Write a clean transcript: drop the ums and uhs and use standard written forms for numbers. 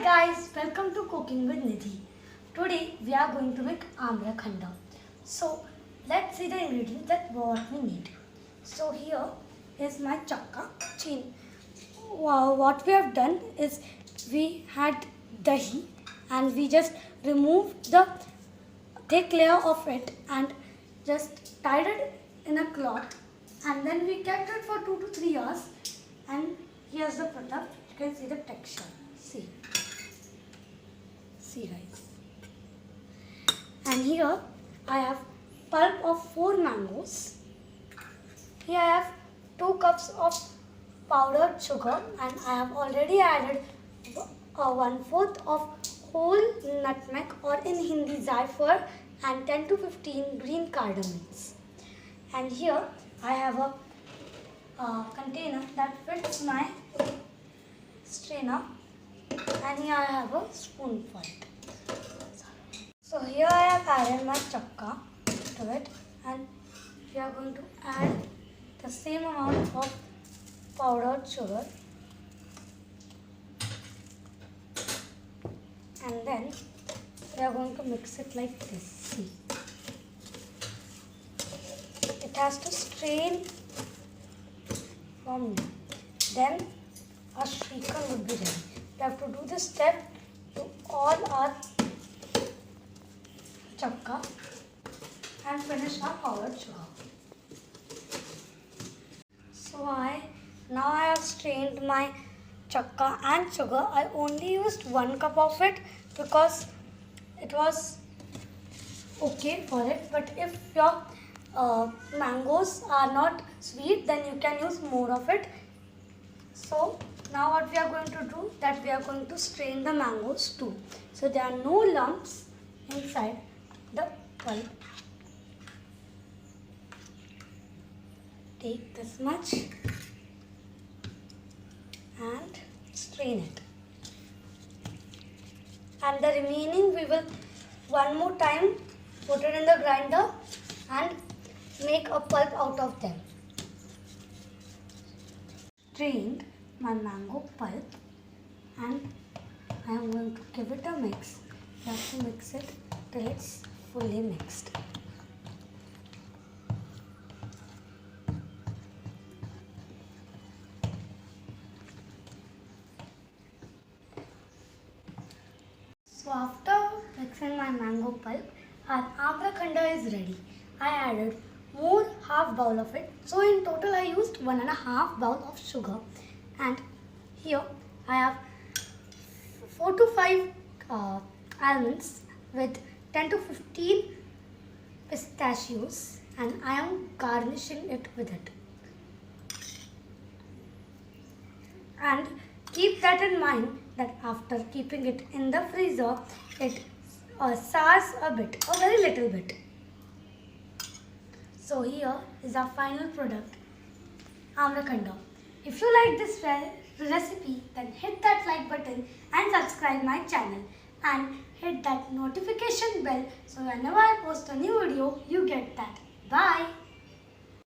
guys, welcome to Cooking with Nidhi. Today we are going to make Amrakhand. So let's see the ingredients that what we need. So here is my chakka chain. Wow, what we have done is we had dahi and we just removed the thick layer of it and just tied it in a cloth and then we kept it for 2 to 3 hours and here's the product. You can see the texture. See guys. And here I have pulp of 4 mangoes. Here I have 2 cups of powdered sugar and I have already added 1/4 of whole nutmeg or in Hindi zaifar and 10 to 15 green cardamoms. And here I have a container that fits my strainer and here I have a spoon for it. So here I have added my chakka to it and we are going to add the same amount of powdered sugar and then we are going to mix it like this. See, it has to strain from here. Then our shaker would be ready. We have to do this step to all our chakka and finish our powdered sugar. So now I have strained my chakka and sugar. I only used 1 cup of it because it was okay for it. But if your mangoes are not sweet, then you can use more of it. So now what we are going to do, that we are going to strain the mangoes too. So there are no lumps inside the pulp. Take this much and strain it. And the remaining we will one more time put it in the grinder and make a pulp out of them. Strained my mango pulp and I am going to give it a mix. You have to mix it till it's fully mixed. So after mixing my mango pulp, our Amrakhand is ready. I added more half bowl of it. So in total I used 1.5 bowl of sugar. And here I have 4 to 5 almonds with 10 to 15 pistachios and I am garnishing it with it. And keep that in mind that after keeping it in the freezer, it sours a bit, a very little bit. So here is our final product, Amrakhand. If you like this recipe, then hit that like button and subscribe my channel and hit that notification bell so whenever I post a new video, you get that. Bye.